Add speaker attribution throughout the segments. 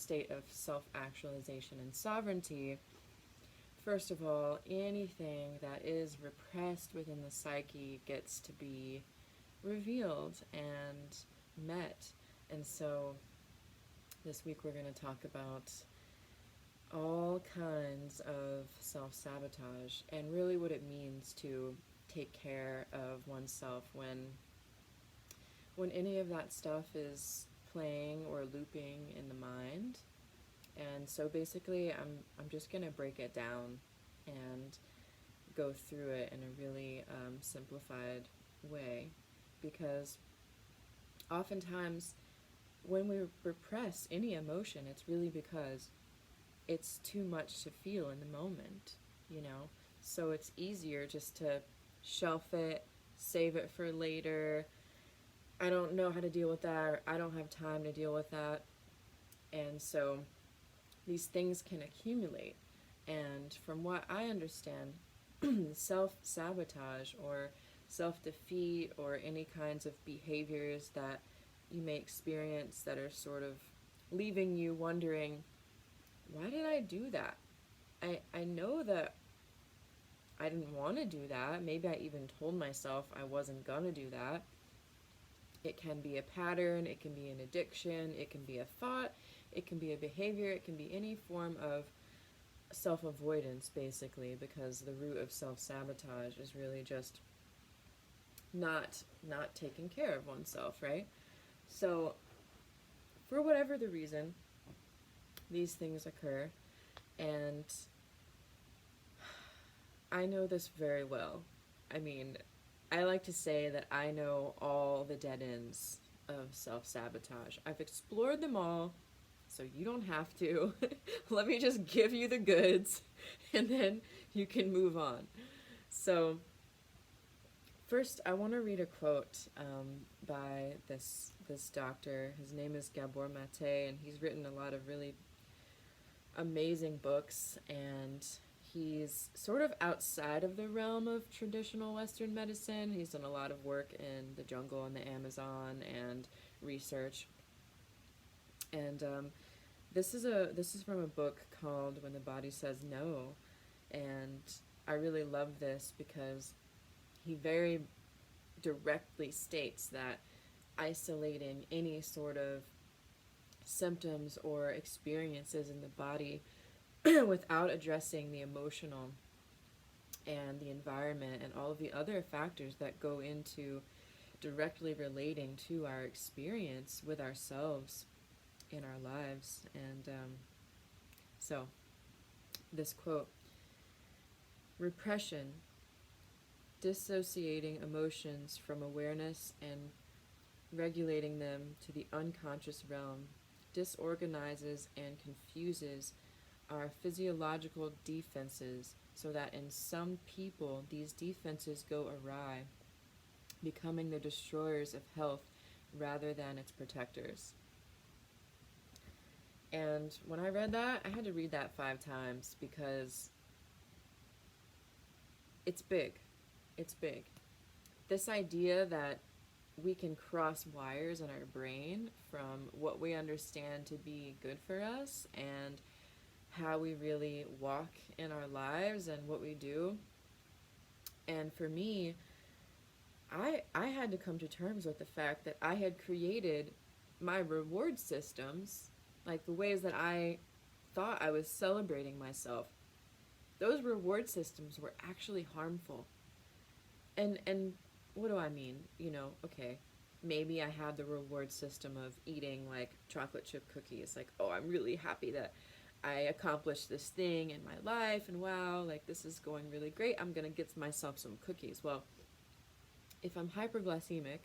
Speaker 1: state of self-actualization and sovereignty, first of all, anything that is repressed within the psyche gets to be revealed and met. And so this week we're going to talk about all kinds of self-sabotage and really what it means to take care of oneself when any of that stuff is playing or looping in the mind. And so basically I'm just going to break it down and go through it in a really simplified way, because oftentimes when we repress any emotion, it's really because it's too much to feel in the moment, you know? So it's easier just to shelf it, save it for later. I don't know how to deal with that, or I don't have time to deal with that. And so these things can accumulate. And from what I understand, self-sabotage or self-defeat or any kinds of behaviors that you may experience that are sort of leaving you wondering, why did I do that? I know that I didn't want to do that. Maybe I even told myself I wasn't going to do that. It can be a pattern, it can be an addiction, it can be a thought, it can be a behavior, it can be any form of self-avoidance, basically, because the root of self-sabotage is really just not taking care of oneself, right? So for whatever the reason, these things occur, and I know this very well. I mean, I like to say that I know all the dead ends of self-sabotage. I've explored them all, so you don't have to. Let me just give you the goods, and then you can move on. So first, I want to read a quote by this doctor. His name is Gabor Mate, and he's written a lot of really amazing books, and he's sort of outside of the realm of traditional Western medicine. He's done a lot of work in the jungle and the Amazon and research. And this is from a book called When the Body Says No, and I really love this because he very directly states that isolating any sort of symptoms or experiences in the body without addressing the emotional and the environment and all of the other factors that go into directly relating to our experience with ourselves in our lives. And so this quote: repression, dissociating emotions from awareness and regulating them to the unconscious realm, disorganizes and confuses our physiological defenses so that in some people these defenses go awry, becoming the destroyers of health rather than its protectors. And when I read that, I had to read that 5 times because it's big. It's big. This idea that we can cross wires in our brain from what we understand to be good for us and how we really walk in our lives and what we do. And for me, I had to come to terms with the fact that I had created my reward systems, like the ways that I thought I was celebrating myself. Those reward systems were actually harmful. And what do I mean? You know, okay, maybe I had the reward system of eating like chocolate chip cookies. Like, oh, I'm really happy that I accomplished this thing in my life, and wow, like this is going really great. I'm gonna get myself some cookies. Well, if I'm hyperglycemic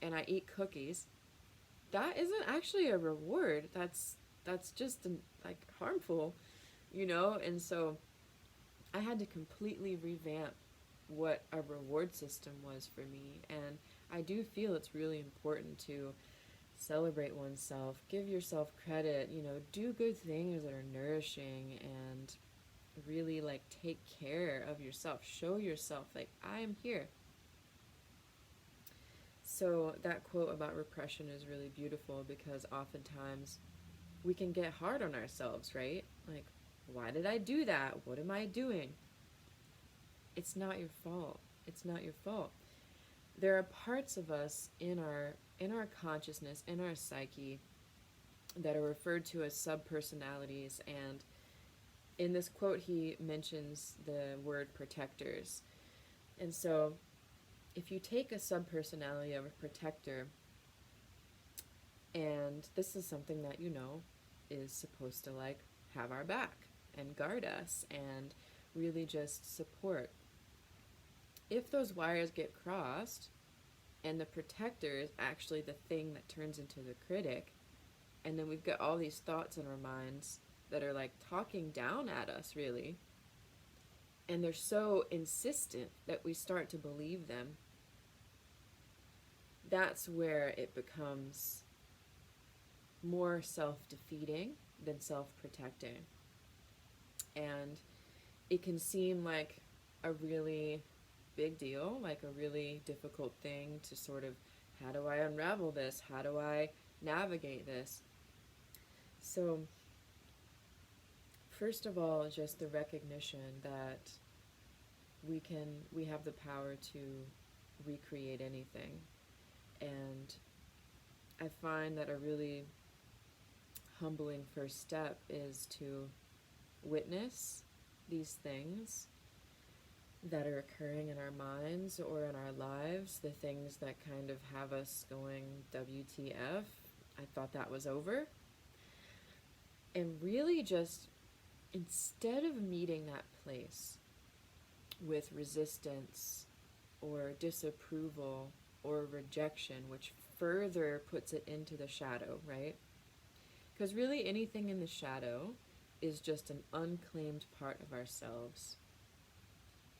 Speaker 1: and I eat cookies, that isn't actually a reward. That's just like harmful, you know? And so I had to completely revamp what a reward system was for me. And I do feel it's really important to celebrate oneself, give yourself credit, you know, do good things that are nourishing, and really like take care of yourself. Show yourself like, I am here. So that quote about repression is really beautiful because oftentimes we can get hard on ourselves, right? Like, why did I do that? What am I doing? It's not your fault. It's not your fault. There are parts of us in our consciousness, in our psyche, that are referred to as subpersonalities. And in this quote, he mentions the word protectors. And so, if you take a subpersonality of a protector, and this is something that is supposed to like have our back and guard us and really just support. If those wires get crossed and the protector is actually the thing that turns into the critic, and then we've got all these thoughts in our minds that are like talking down at us, really, and they're so insistent that we start to believe them, that's where it becomes more self-defeating than self-protecting. And it can seem like a really big deal, like a really difficult thing to sort of, how do I unravel this? How do I navigate this? So, first of all, just the recognition that we have the power to recreate anything. And I find that a really humbling first step is to witness these things that are occurring in our minds or in our lives, the things that kind of have us going, WTF, I thought that was over. And really just, instead of meeting that place with resistance or disapproval or rejection, which further puts it into the shadow, right? Because really anything in the shadow is just an unclaimed part of ourselves.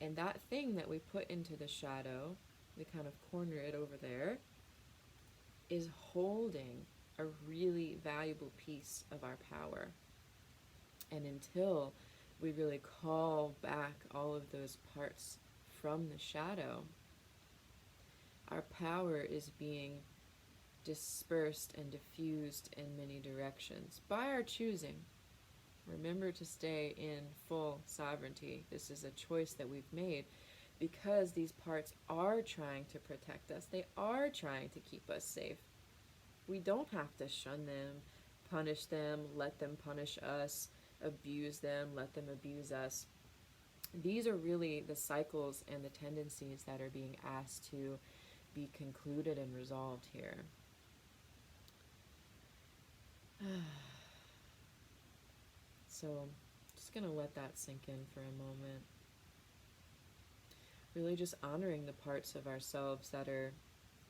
Speaker 1: And that thing that we put into the shadow, we kind of corner it over there, is holding a really valuable piece of our power. And until we really call back all of those parts from the shadow, our power is being dispersed and diffused in many directions by our choosing. Remember to stay in full sovereignty. This is a choice that we've made because these parts are trying to protect us. They are trying to keep us safe. We don't have to shun them, punish them, let them punish us, abuse them, let them abuse us. These are really the cycles and the tendencies that are being asked to be concluded and resolved here. So, just going to let that sink in for a moment. Really just honoring the parts of ourselves that are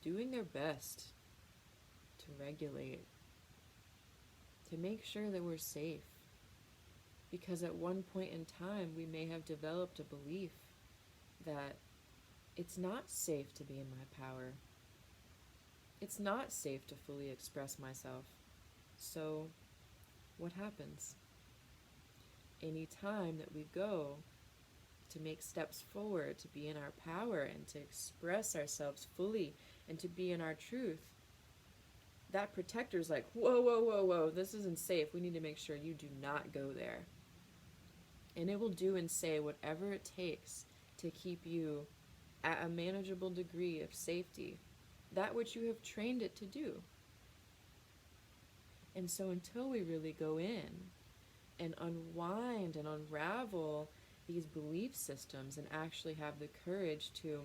Speaker 1: doing their best to regulate, to make sure that we're safe. Because at one point in time, we may have developed a belief that it's not safe to be in my power. It's not safe to fully express myself. So, what happens? Any time that we go to make steps forward, to be in our power and to express ourselves fully and to be in our truth, that protector's like, whoa, whoa, whoa, whoa, this isn't safe. We need to make sure you do not go there. And it will do and say whatever it takes to keep you at a manageable degree of safety, that which you have trained it to do. And so until we really go in and unwind and unravel these belief systems and actually have the courage to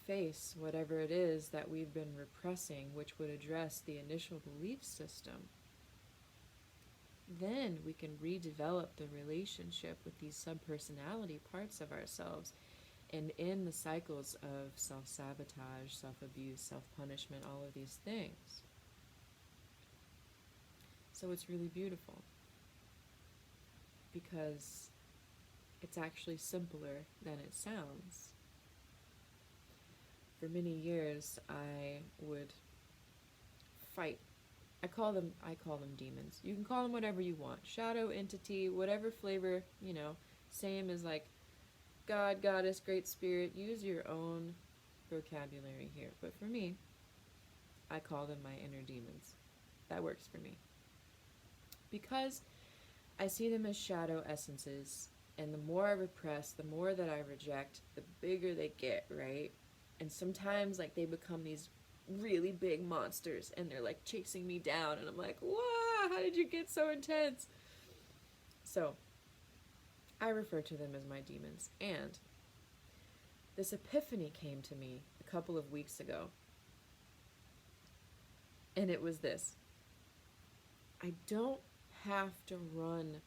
Speaker 1: face whatever it is that we've been repressing, which would address the initial belief system, then we can redevelop the relationship with these subpersonality parts of ourselves and in the cycles of self-sabotage, self-abuse, self-punishment, all of these things. So it's really beautiful because it's actually simpler than it sounds. For many years, I would fight. I call them demons. You can call them whatever you want. Shadow, entity, whatever flavor, same as like God, goddess, great spirit. Use your own vocabulary here. But for me, I call them my inner demons. That works for me. because I see them as shadow essences, and the more I repress, the more that I reject, the bigger they get, right? And sometimes, like, they become these really big monsters, and they're, like, chasing me down, and I'm like, wow, how did you get so intense? So, I refer to them as my demons, and this epiphany came to me a couple of weeks ago, and it was this. I don't have to run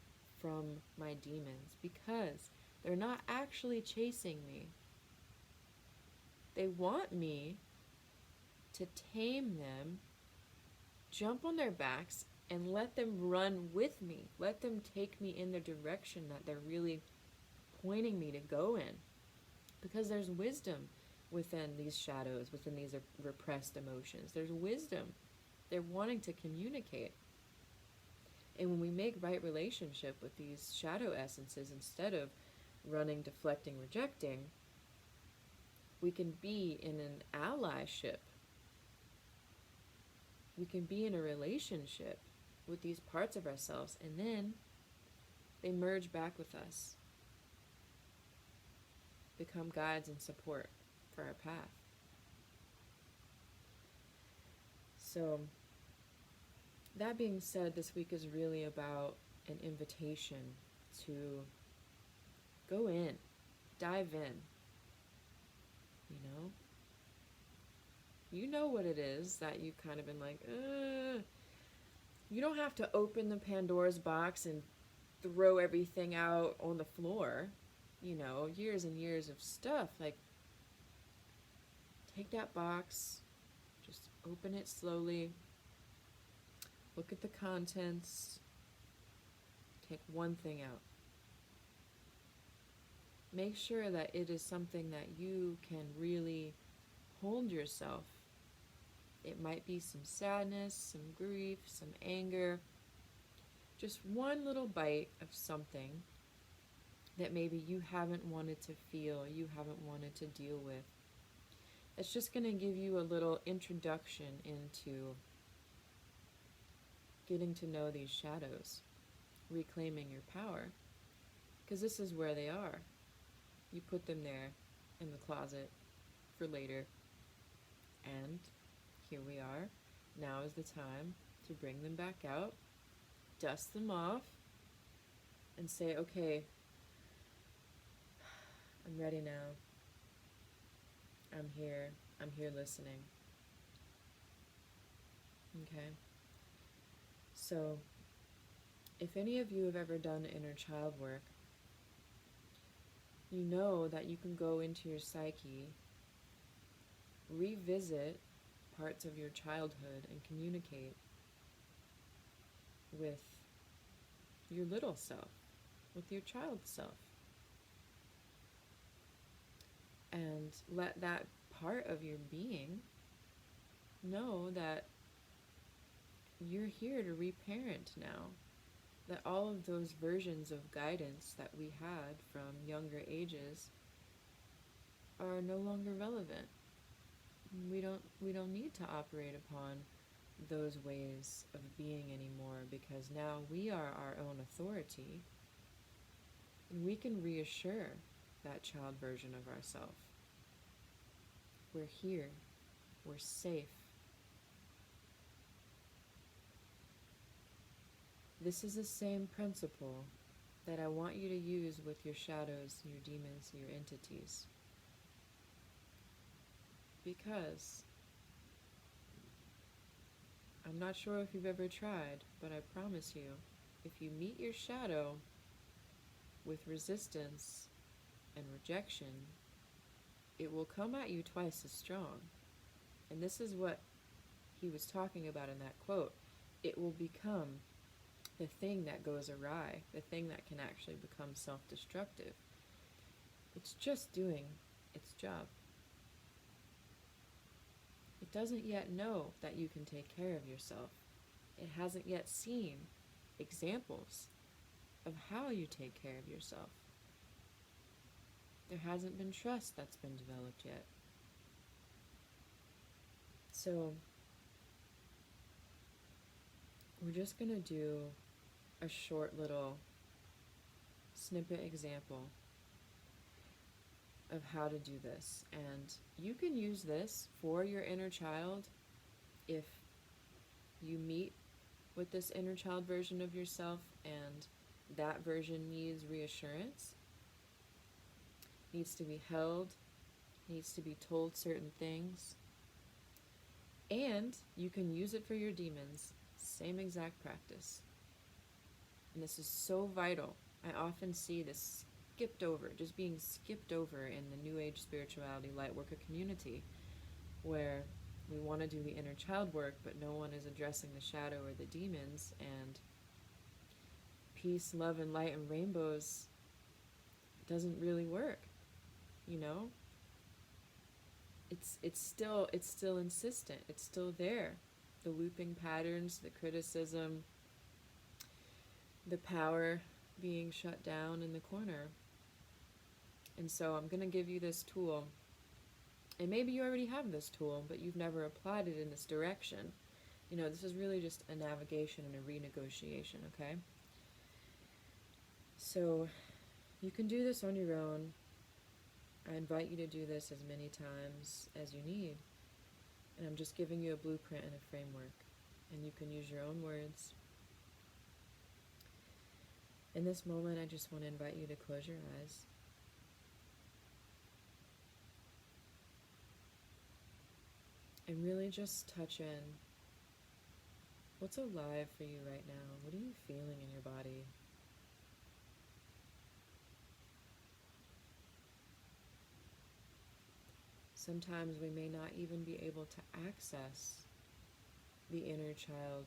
Speaker 1: from my demons because they're not actually chasing me. They want me to tame them, jump on their backs, and let them run with me. Let them take me in the direction that they're really pointing me to go in. Because there's wisdom within these shadows, within these repressed emotions. There's wisdom. They're wanting to communicate. And when we make right relationship with these shadow essences, instead of running, deflecting, rejecting, we can be in an allyship. We can be in a relationship with these parts of ourselves, and then they merge back with us, become guides and support for our path. So, that being said, this week is really about an invitation to go in, dive in, you know? You know what it is that you've kind of been like, You don't have to open the Pandora's box and throw everything out on the floor, you know, years and years of stuff. Like, take that box, just open it slowly, look at the contents, take one thing out. Make sure that it is something that you can really hold yourself. It might be some sadness, some grief, some anger, just one little bite of something that maybe you haven't wanted to feel, you haven't wanted to deal with. It's just going to give you a little introduction into getting to know these shadows, reclaiming your power, because this is where they are. You put them there in the closet for later, and here we are. Now is the time to bring them back out, dust them off, and say, okay, I'm ready now. I'm here listening. Okay? So, if any of you have ever done inner child work, you know that you can go into your psyche, revisit parts of your childhood, and communicate with your little self, with your child self. And let that part of your being know that you're here to reparent now. That all of those versions of guidance that we had from younger ages are no longer relevant. We don't need to operate upon those ways of being anymore, because now we are our own authority, and we can reassure that child version of ourselves. We're here. We're safe. This is the same principle that I want you to use with your shadows, your demons, your entities. Because I'm not sure if you've ever tried, but I promise you, if you meet your shadow with resistance and rejection, it will come at you twice as strong. And this is what he was talking about in that quote. It will become the thing that goes awry, the thing that can actually become self-destructive. It's just doing its job. It doesn't yet know that you can take care of yourself. It hasn't yet seen examples of how you take care of yourself. There hasn't been trust that's been developed yet. So, we're just going to do a short little snippet example of how to do this. And you can use this for your inner child if you meet with this inner child version of yourself and that version needs reassurance, needs to be held, needs to be told certain things. And you can use it for your demons. Same exact practice. And this is so vital. I often see this skipped over, just being skipped over in the New Age spirituality lightworker community, where we want to do the inner child work, but no one is addressing the shadow or the demons, and peace, love, and light and rainbows doesn't really work, you know? It's still insistent. It's still there. The looping patterns, the criticism, the power being shut down in the corner. And so I'm going to give you this tool. And maybe you already have this tool, but you've never applied it in this direction. You know, this is really just a navigation and a renegotiation, okay? So you can do this on your own. I invite you to do this as many times as you need. And I'm just giving you a blueprint and a framework. And you can use your own words. In this moment, I just want to invite you to close your eyes. And really just touch in. What's alive for you right now? What are you feeling in your body? Sometimes we may not even be able to access the inner child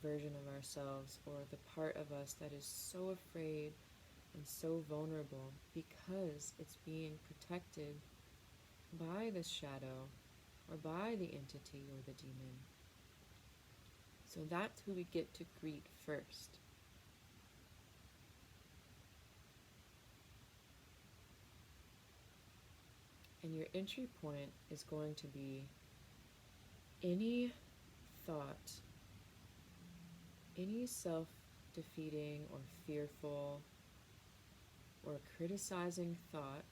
Speaker 1: version of ourselves, or the part of us that is so afraid and so vulnerable because it's being protected by the shadow or by the entity or the demon. So that's who we get to greet first. And your entry point is going to be any thought, any self-defeating or fearful or criticizing thought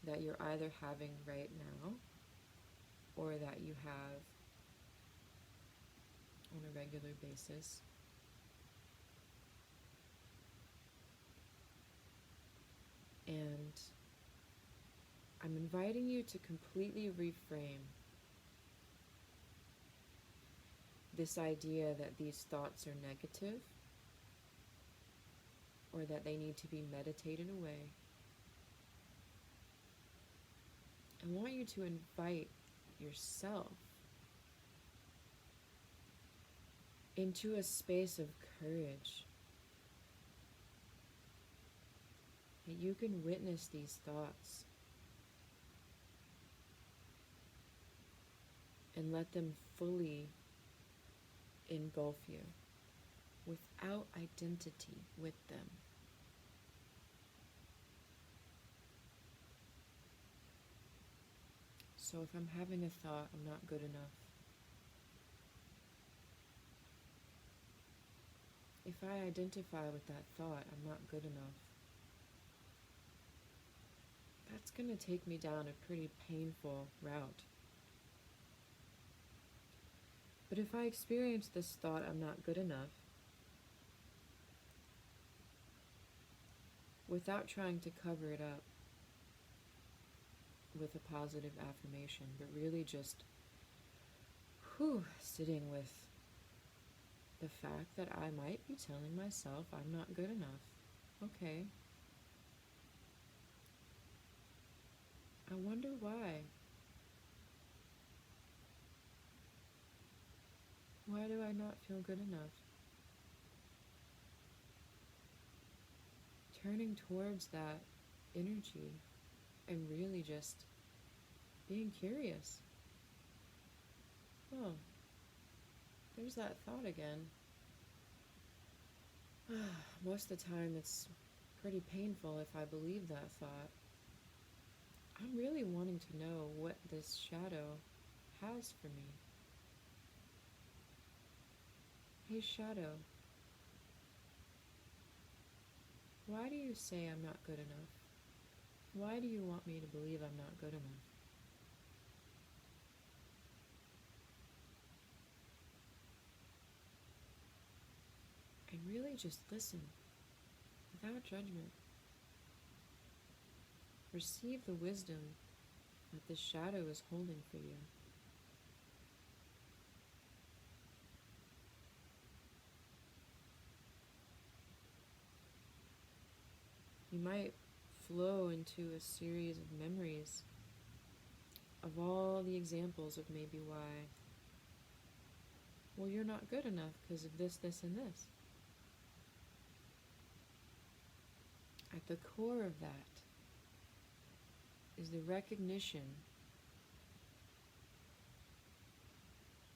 Speaker 1: that you're either having right now or that you have on a regular basis. And I'm inviting you to completely reframe this idea that these thoughts are negative or that they need to be meditated away. I want you to invite yourself into a space of courage, that you can witness these thoughts and let them fully engulf you without identity with them. So if I'm having a thought, I'm not good enough. If I identify with that thought, I'm not good enough. That's going to take me down a pretty painful route. But if I experience this thought, I'm not good enough, without trying to cover it up with a positive affirmation, but really just sitting with the fact that I might be telling myself I'm not good enough. Okay. I wonder why. Why do I not feel good enough? Turning towards that energy and really just being curious. Oh, there's that thought again. Most of the time it's pretty painful if I believe that thought. I'm really wanting to know what this shadow has for me. Hey, shadow, Why do you say I'm not good enough? Why do you want me to believe I'm not good enough? And really just listen without judgment. Receive the wisdom that this shadow is holding for you. You might flow into a series of memories of all the examples of maybe why, well, you're not good enough because of this, this, and this. At the core of that is the recognition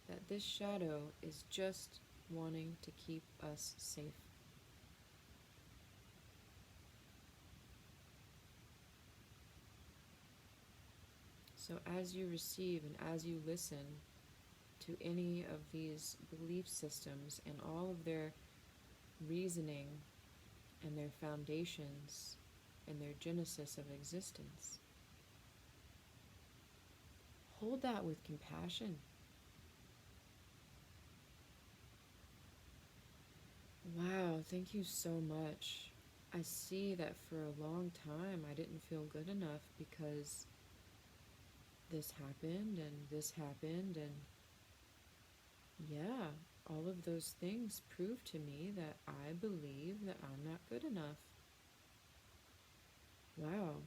Speaker 1: that this shadow is just wanting to keep us safe. So as you receive and as you listen to any of these belief systems and all of their reasoning and their foundations and their genesis of existence, hold that with compassion. Wow, thank you so much. I see that for a long time I didn't feel good enough because this happened and this happened, and yeah, all of those things prove to me that I believe that I'm not good enough. Wow,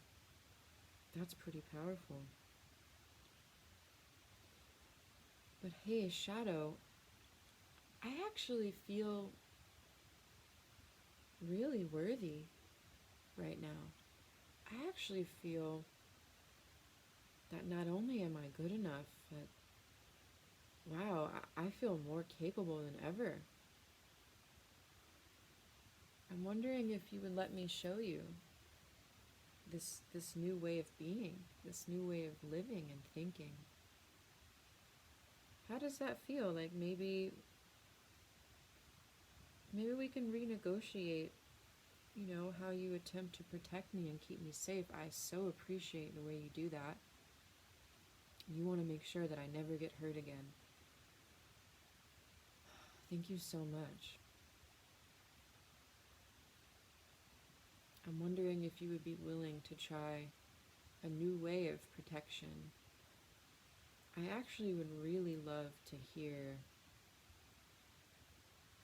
Speaker 1: that's pretty powerful. But hey, Shadow, I actually feel really worthy right now. I actually feel that not only am I good enough, but wow, I feel more capable than ever. I'm wondering if you would let me show you this new way of being, this new way of living and thinking. How does that feel? Like maybe we can renegotiate, how you attempt to protect me and keep me safe. I so appreciate the way you do that. You want to make sure that I never get hurt again. Thank you so much. I'm wondering if you would be willing to try a new way of protection. I actually would really love to hear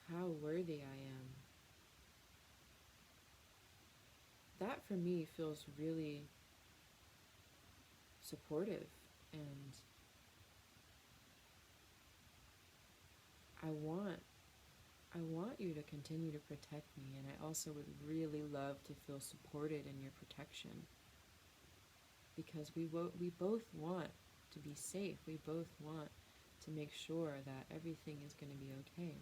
Speaker 1: how worthy I am. That for me feels really supportive, and I want you to continue to protect me, and I also would really love to feel supported in your protection, because we both want to be safe. We both want to make sure that everything is going to be okay.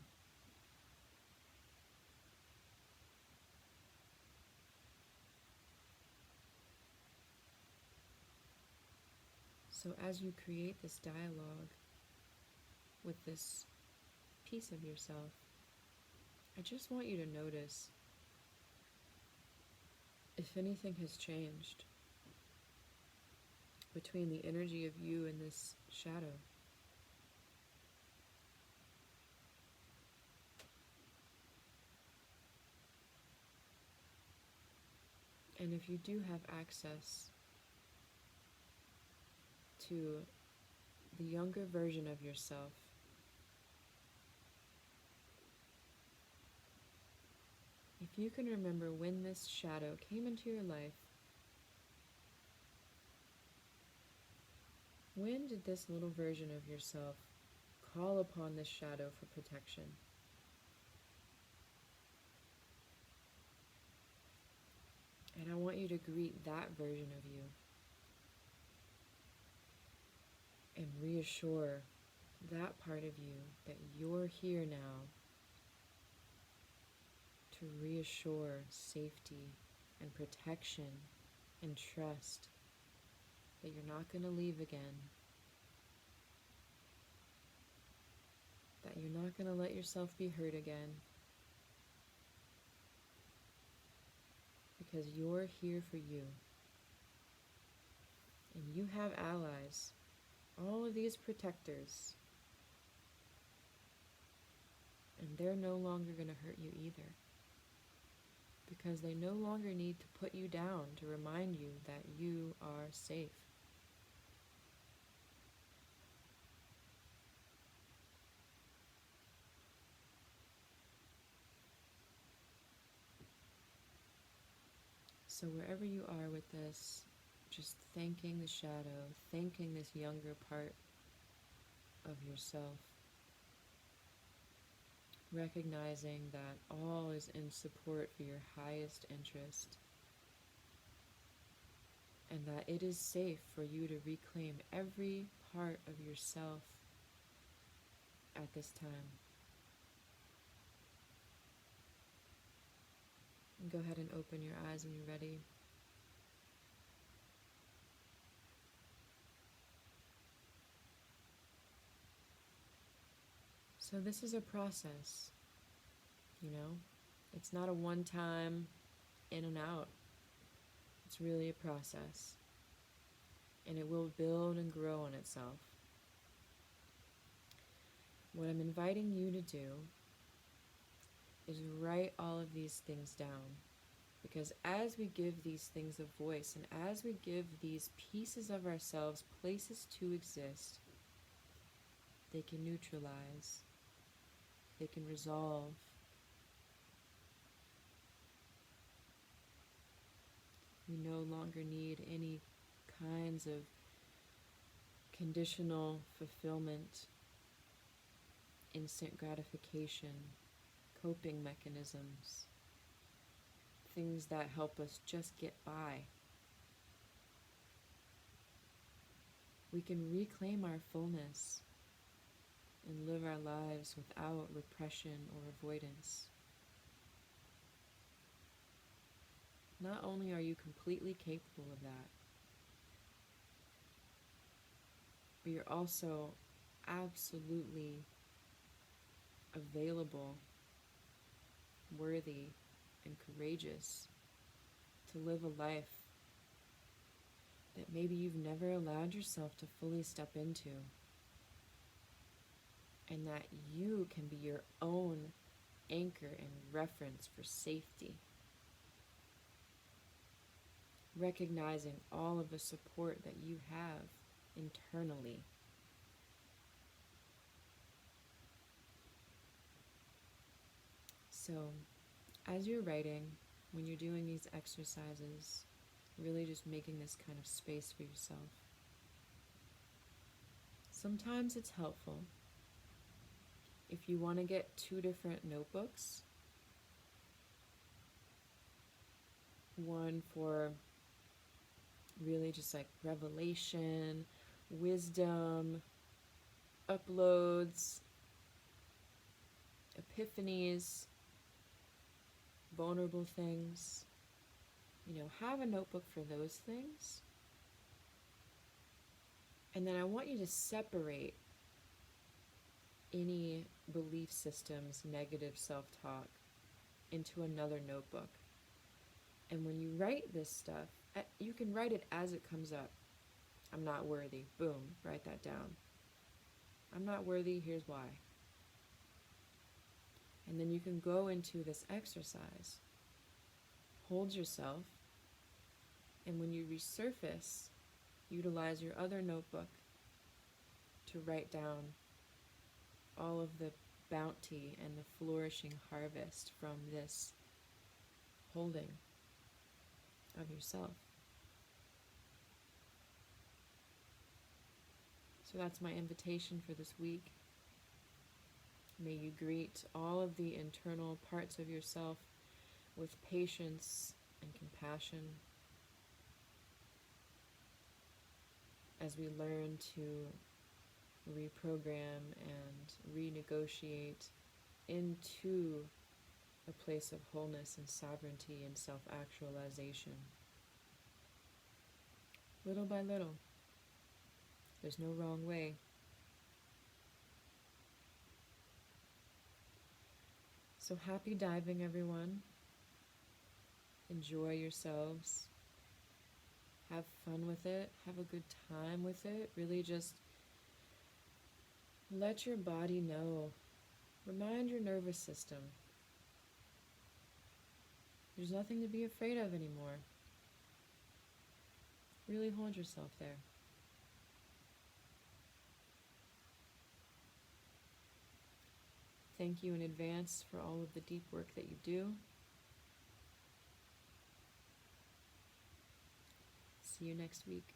Speaker 1: So as you create this dialogue with this piece of yourself, I just want you to notice if anything has changed between the energy of you and this shadow. And if you do have access to the younger version of yourself, if you can remember when this shadow came into your life, when did this little version of yourself call upon this shadow for protection? And I want you to greet that version of you and reassure that part of you that you're here now to reassure safety and protection and trust that you're not going to leave again, that you're not going to let yourself be hurt again, because you're here for you. And you have allies, all of these protectors, and they're no longer going to hurt you either, because they no longer need to put you down to remind you that you are safe. So wherever you are with this, just thanking the shadow, thanking this younger part of yourself, recognizing that all is in support for your highest interest, and that it is safe for you to reclaim every part of yourself at this time. And go ahead and open your eyes when you're ready. So this is a process, you know? It's not a one-time in and out. It's really a process. And it will build and grow on itself. What I'm inviting you to do is write all of these things down. Because as we give these things a voice, and as we give these pieces of ourselves places to exist, they can neutralize, they can resolve. We no longer need any kinds of conditional fulfillment, instant gratification, coping mechanisms, things that help us just get by. We can reclaim our fullness and live our lives without repression or avoidance. Not only are you completely capable of that, but you're also absolutely available, worthy, and courageous to live a life that maybe you've never allowed yourself to fully step into, and that you can be your own anchor and reference for safety. Recognizing all of the support that you have internally. So, as you're writing, when you're doing these exercises, really just making this kind of space for yourself. Sometimes it's helpful if you want to get 2 different notebooks. One for really just like revelation, wisdom, uploads, epiphanies, vulnerable things. Have a notebook for those things. And then I want you to separate any belief systems, negative self-talk, into another notebook. And when you write this stuff, you can write it as it comes up. I'm not worthy. Boom, write that down. I'm not worthy, here's why. And then you can go into this exercise. Hold yourself. And when you resurface, utilize your other notebook to write down all of the bounty and the flourishing harvest from this holding of yourself. So that's my invitation for this week. May you greet all of the internal parts of yourself with patience and compassion as we learn to reprogram and renegotiate into a place of wholeness and sovereignty and self-actualization. Little by little. There's no wrong way. So happy diving, everyone. Enjoy yourselves. Have fun with it. Have a good time with it. Really just let your body know. Remind your nervous system. There's nothing to be afraid of anymore. Really hold yourself there. Thank you in advance for all of the deep work that you do. See you next week.